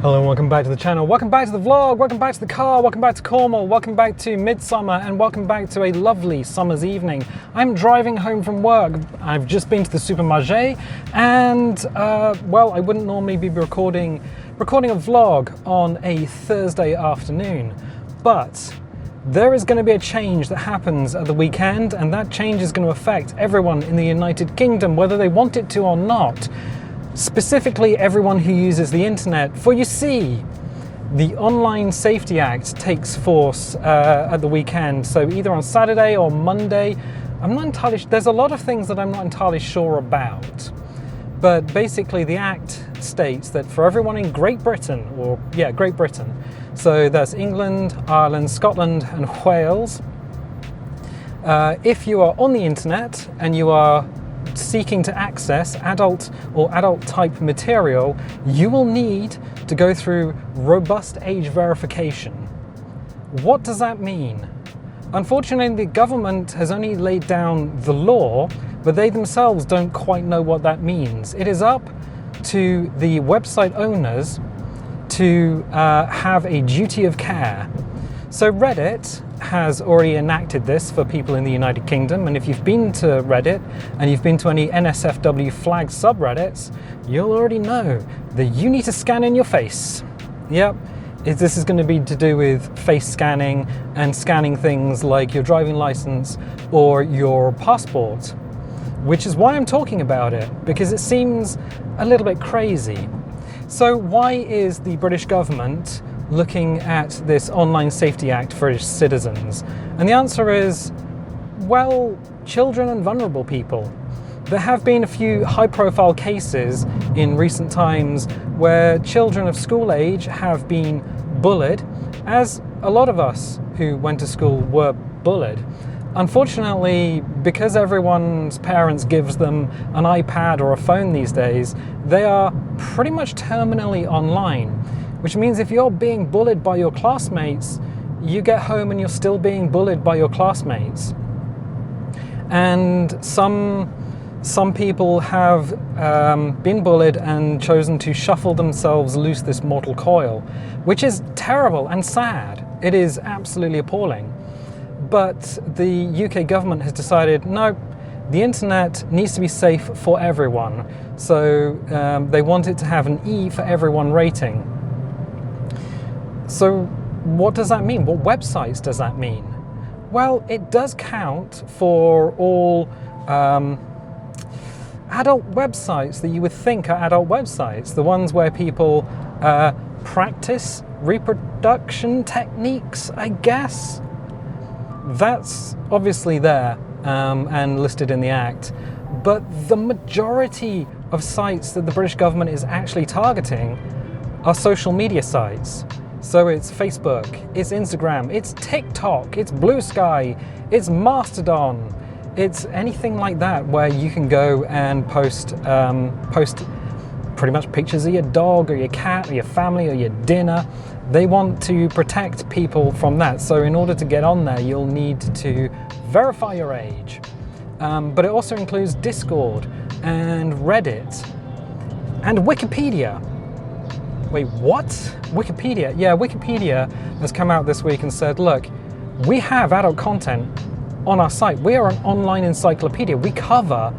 Hello and welcome back to the channel, welcome back to the vlog, welcome back to the car, welcome back to Cornwall, welcome back to midsummer, and welcome back to a lovely summer's evening. I'm driving home from work. I've just been to the supermarché and well, I wouldn't normally be recording a vlog on a Thursday afternoon, but there is going to be a change that happens at the weekend, and that change is going to affect everyone in the United Kingdom, whether they want it to or not. Specifically everyone who uses the internet, for you see, the Online Safety Act takes force at the weekend, so either on Saturday or Monday. I'm not entirely sure. There's a lot of things that I'm not entirely sure about, but basically the act states that for everyone in Great Britain, so that's England, Ireland, Scotland and Wales, if you are on the internet and you are seeking to access adult or adult type material, you will need to go through robust age verification. What does that mean? Unfortunately, the government has only laid down the law, but they themselves don't quite know what that means. It is up to the website owners to have a duty of care. So Reddit has already enacted this for people in the United Kingdom, and if you've been to Reddit and you've been to any NSFW flag subreddits, you'll already know that you need to scan in your face. Yep, this is going to be to do with face scanning and scanning things like your driving license or your passport, which is why I'm talking about it, because it seems a little bit crazy. So why is the British government looking at this Online Safety Act for its citizens? And the answer is, well, children and vulnerable people. There have been a few high-profile cases in recent times where children of school age have been bullied, as a lot of us who went to school were bullied. Unfortunately, because everyone's parents gives them an iPad or a phone these days, they are pretty much terminally online. Which means if you're being bullied by your classmates, you get home and you're still being bullied by your classmates. And some people have been bullied and chosen to shuffle themselves loose this mortal coil, which is terrible and sad. It is absolutely appalling. But the UK government has decided, no, the internet needs to be safe for everyone. So they want it to have an E for everyone rating. So what does that mean? What websites does that mean? Well, it does count for all adult websites that you would think are adult websites, the ones where people practice reproduction techniques, I guess. That's obviously there and listed in the Act, but the majority of sites that the British government is actually targeting are social media sites. So it's Facebook, it's Instagram, it's TikTok, it's Blue Sky, it's Mastodon, it's anything like that where you can go and post pretty much pictures of your dog or your cat or your family or your dinner. They want to protect people from that. So in order to get on there, you'll need to verify your age. But it also includes Discord and Reddit and Wikipedia. Wait, what? Wikipedia? Yeah, Wikipedia has come out this week and said, look, we have adult content on our site. We are an online encyclopedia. We cover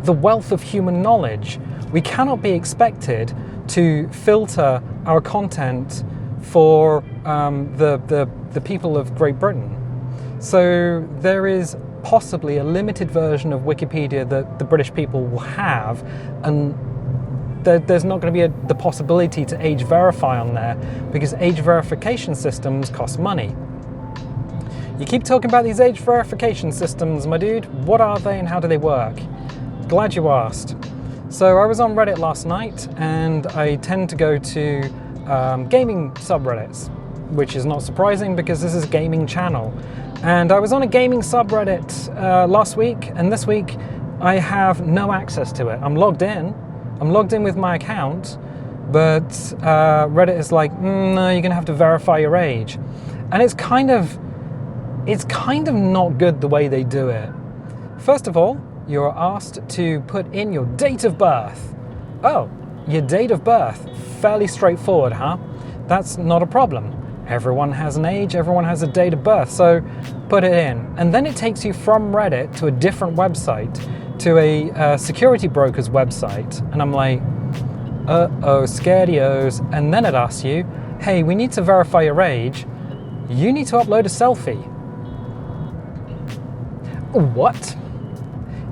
the wealth of human knowledge. We cannot be expected to filter our content for the people of Great Britain. So there is possibly a limited version of Wikipedia that the British people will have, and there's not going to be the possibility to age verify on there because age verification systems cost money. You keep talking about these age verification systems, my dude. What are they and how do they work? Glad you asked. So I was on Reddit last night, and I tend to go to gaming subreddits, which is not surprising because this is a gaming channel. And I was on a gaming subreddit last week, and this week I have no access to it. I'm logged in with my account, but Reddit is like, no, you're gonna have to verify your age. And it's kind of not good the way they do it. First of all, you're asked to put in your date of birth. Oh, your date of birth. Fairly straightforward, huh? That's not a problem. Everyone has an age, everyone has a date of birth, so put it in. And then it takes you from Reddit to a different website, to a security broker's website. And I'm like, uh-oh, scaredy-os. And then it asks you, hey, we need to verify your age. You need to upload a selfie. What?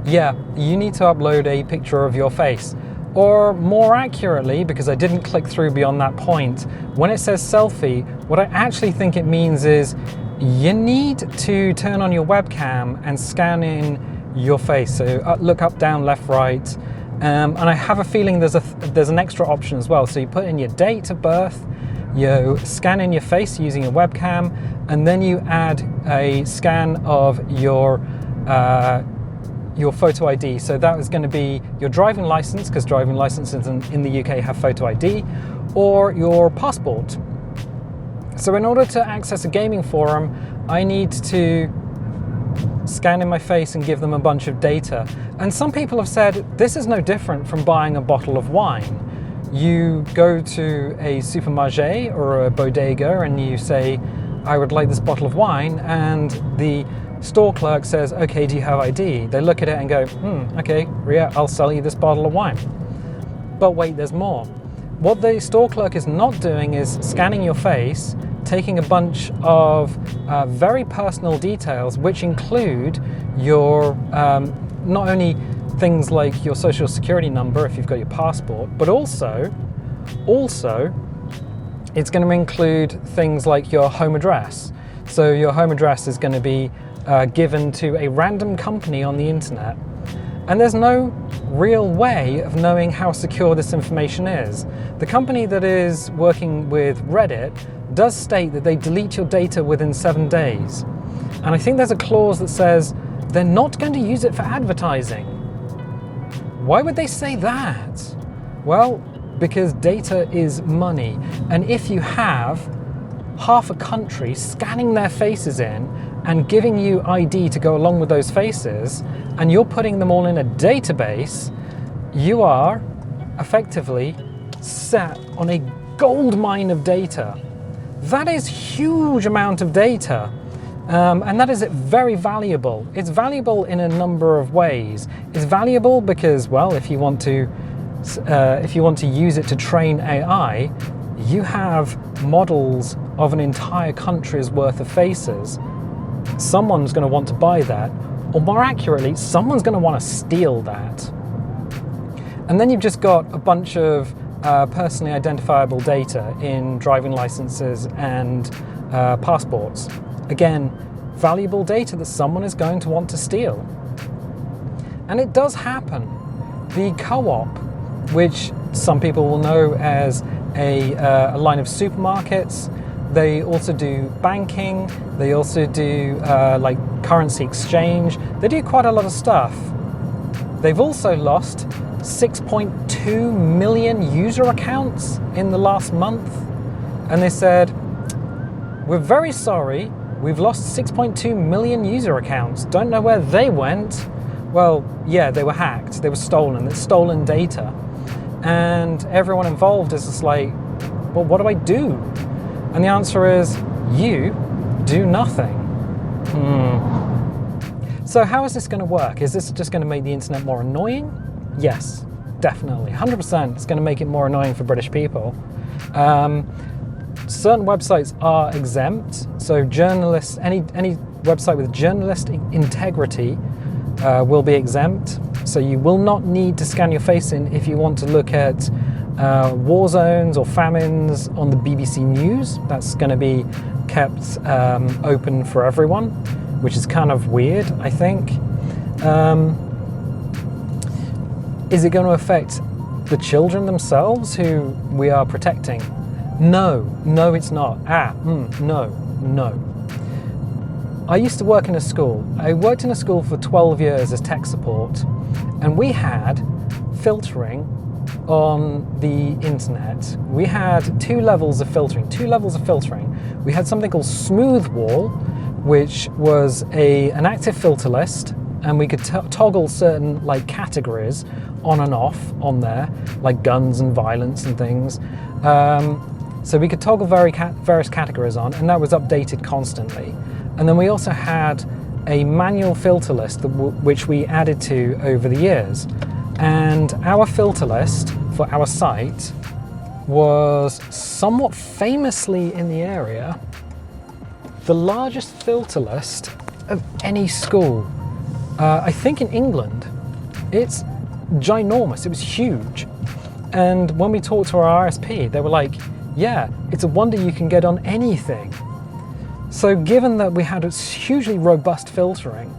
Yeah, you need to upload a picture of your face. Or more accurately, because I didn't click through beyond that point, when it says selfie, what I actually think it means is you need to turn on your webcam and scan in your face. So look up, down, left, right. And I have a feeling there's an extra option as well. So you put in your date of birth, you scan in your face using a webcam, and then you add a scan of your photo ID. So that is going to be your driving license, because driving licenses in the UK have photo ID, or your passport. So in order to access a gaming forum, I need to scan in my face and give them a bunch of data. And some people have said this is no different from buying a bottle of wine. You go to a supermarché or a bodega and you say, I would like this bottle of wine, and the store clerk says, okay, do you have ID? They look at it and go, okay, yeah, I'll sell you this bottle of wine. But wait, there's more. What the store clerk is not doing is scanning your face, taking a bunch of very personal details, which include your, not only things like your social security number if you've got your passport, but also it's going to include things like your home address. So your home address is going to be given to a random company on the internet. And there's no real way of knowing how secure this information is. The company that is working with Reddit does state that they delete your data within 7 days. And I think there's a clause that says they're not going to use it for advertising. Why would they say that? Well, because data is money. And if you have half a country scanning their faces in and giving you ID to go along with those faces, and you're putting them all in a database, you are effectively sat on a gold mine of data. That is huge amount of data, and that is very valuable. It's valuable in a number of ways. It's valuable because, well, if you want to use it to train AI, you have models of an entire country's worth of faces. Someone's going to want to buy that, or more accurately, someone's going to want to steal that. And then you've just got a bunch of personally identifiable data in driving licenses and passports. Again, valuable data that someone is going to want to steal. And it does happen. The Co-op, which some people will know as a line of supermarkets, they also do banking, they also do like currency exchange. They do quite a lot of stuff. They've also lost 6.2 million user accounts in the last month. And they said, we're very sorry, we've lost 6.2 million user accounts. Don't know where they went. Well, yeah, they were hacked, they were stolen, it's stolen data. And everyone involved is just like, well, what do I do? And the answer is, you do nothing. So how is this going to work? Is this just going to make the internet more annoying? Yes, definitely. 100% it's going to make it more annoying for British people. Certain websites are exempt. So journalists, any website with journalistic integrity will be exempt. So you will not need to scan your face in if you want to look at war zones or famines on the BBC News. That's going to be kept open for everyone, which is kind of weird, I think. Is it going to affect the children themselves who we are protecting? No, it's not. No. I used to work in a school. I worked in a school for 12 years as tech support, and we had filtering on the internet. We had two levels of filtering. We had something called Smooth Wall, which was an active filter list, and we could toggle certain like categories on and off on there, like guns and violence and things. So we could toggle various categories on, and that was updated constantly. And then we also had a manual filter list which we added to over the years. And our filter list for our site was somewhat famously in the area the largest filter list of any school. I think in England. It's ginormous, it was huge. And when we talked to our RSP, they were like, yeah, it's a wonder you can get on anything. So given that we had a hugely robust filtering,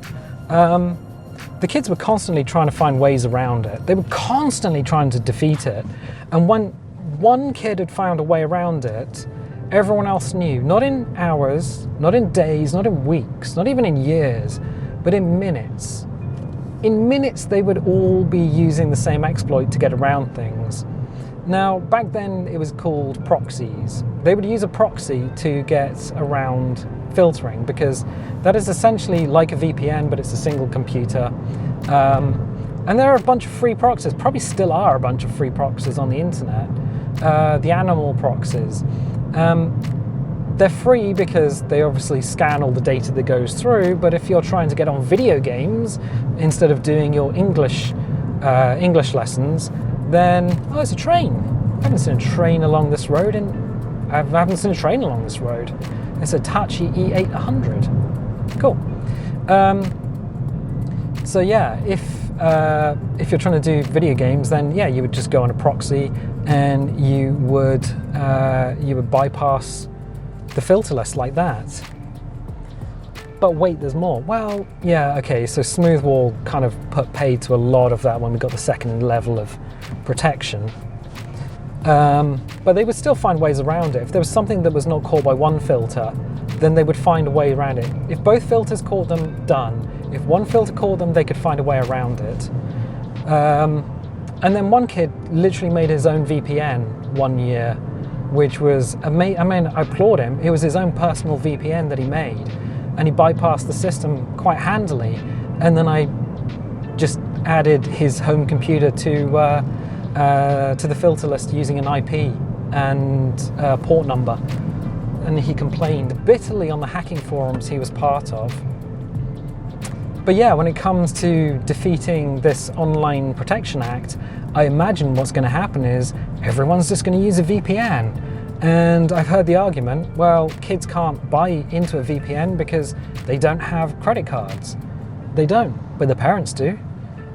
the kids were constantly trying to find ways around it. They were constantly trying to defeat it. And when one kid had found a way around it, everyone else knew, not in hours, not in days, not in weeks, not even in years, but in minutes. In minutes, they would all be using the same exploit to get around things. Now, back then it was called proxies. They would use a proxy to get around filtering, because that is essentially like a VPN, but it's a single computer. And there are a bunch of free proxies, probably still are a bunch of free proxies on the internet. The animal proxies. They're free because they obviously scan all the data that goes through, but if you're trying to get on video games instead of doing your English lessons, then, oh, it's a train. I haven't seen a train along this road, I haven't seen a train along this road. It's a Hitachi E800. Cool. So yeah, if you're trying to do video games, then yeah, you would just go on a proxy and you would bypass the filter list like that. But wait, there's more. Well, yeah, okay, so Smoothwall kind of put paid to a lot of that when we got the second level of protection. But they would still find ways around it. If there was something that was not caught by one filter, then they would find a way around it. If both filters caught them, done. If one filter caught them, they could find a way around it. And then one kid literally made his own VPN one year, which was amazing. I mean, I applaud him. It was his own personal VPN that he made, and he bypassed the system quite handily. And then I just added his home computer to the filter list using an IP and port number. And he complained bitterly on the hacking forums he was part of. But yeah, when it comes to defeating this Online Protection Act, I imagine what's going to happen is everyone's just going to use a VPN. And I've heard the argument, well, kids can't buy into a VPN because they don't have credit cards. They don't, but the parents do.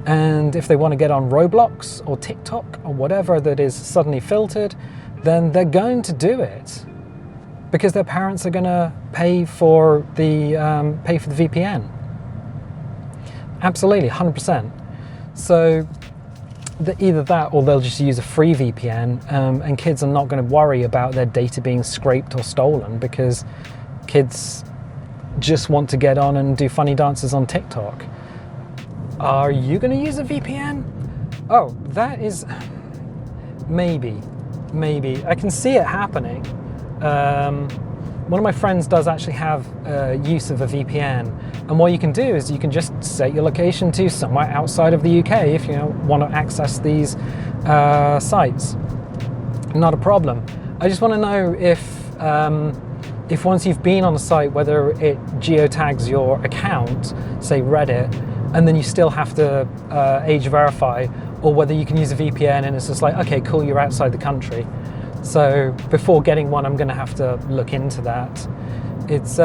And if they want to get on Roblox or TikTok or whatever that is suddenly filtered, then they're going to do it because their parents are going to pay for the VPN. Absolutely, 100%. So either that or they'll just use a free VPN, and kids are not going to worry about their data being scraped or stolen because kids just want to get on and do funny dances on TikTok. Are you going to use a VPN? Oh, that is maybe. I can see it happening. One of my friends does actually have use of a VPN, and what you can do is you can just set your location to somewhere outside of the UK if you want to access these sites. Not a problem. I just want to know if once you've been on the site, whether it geotags your account, say Reddit, and then you still have to age verify, or whether you can use a VPN and it's just like, okay, cool, you're outside the country. So before getting one, I'm going to have to look into that. It's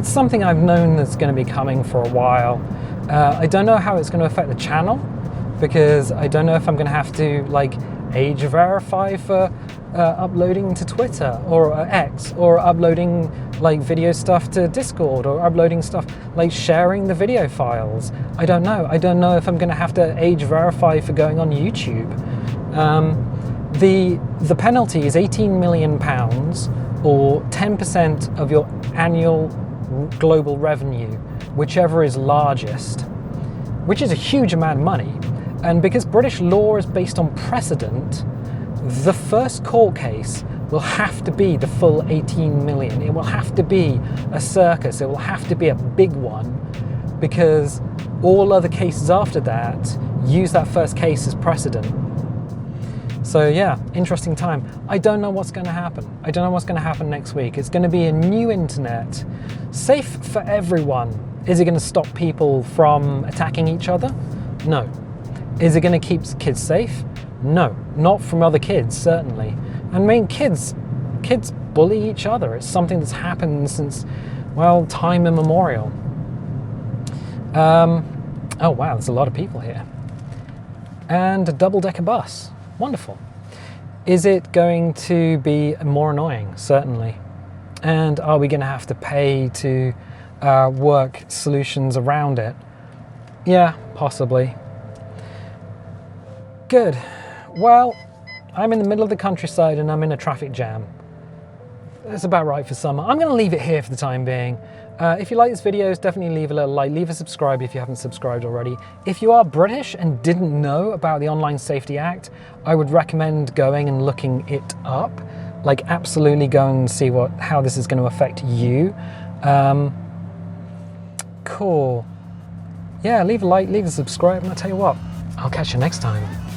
something I've known that's going to be coming for a while. I don't know how it's going to affect the channel, because I don't know if I'm going to have to like age verify for uploading to Twitter or X, or uploading like video stuff to Discord, or uploading stuff like sharing the video files. I don't know. I don't know if I'm going to have to age verify for going on YouTube. The penalty is £18 million, or 10% of your annual global revenue, whichever is largest, which is a huge amount of money. And because British law is based on precedent, the first court case will have to be the full 18 million. It will have to be a circus. It will have to be a big one. because all other cases after that use that first case as precedent. So yeah, interesting time. I don't know what's going to happen. I don't know what's going to happen next week. It's going to be a new internet, safe for everyone. Is it going to stop people from attacking each other? No. Is it going to keep kids safe? No. Not from other kids, certainly. I mean, kids bully each other. It's something that's happened since, well, time immemorial. Oh wow, there's a lot of people here. And a double-decker bus. Wonderful. Is it going to be more annoying? Certainly. And are we going to have to pay to work solutions around it? Yeah, possibly. Good. Well, I'm in the middle of the countryside and I'm in a traffic jam. That's about right for summer. I'm going to leave it here for the time being. If you like this video, definitely leave a little like, leave a subscribe if you haven't subscribed already. If you are British and didn't know about the Online Safety Act, I would recommend going and looking it up. Like, absolutely go and see how this is going to affect you. Cool. Yeah, leave a like, leave a subscribe, and I'll tell you what, I'll catch you next time.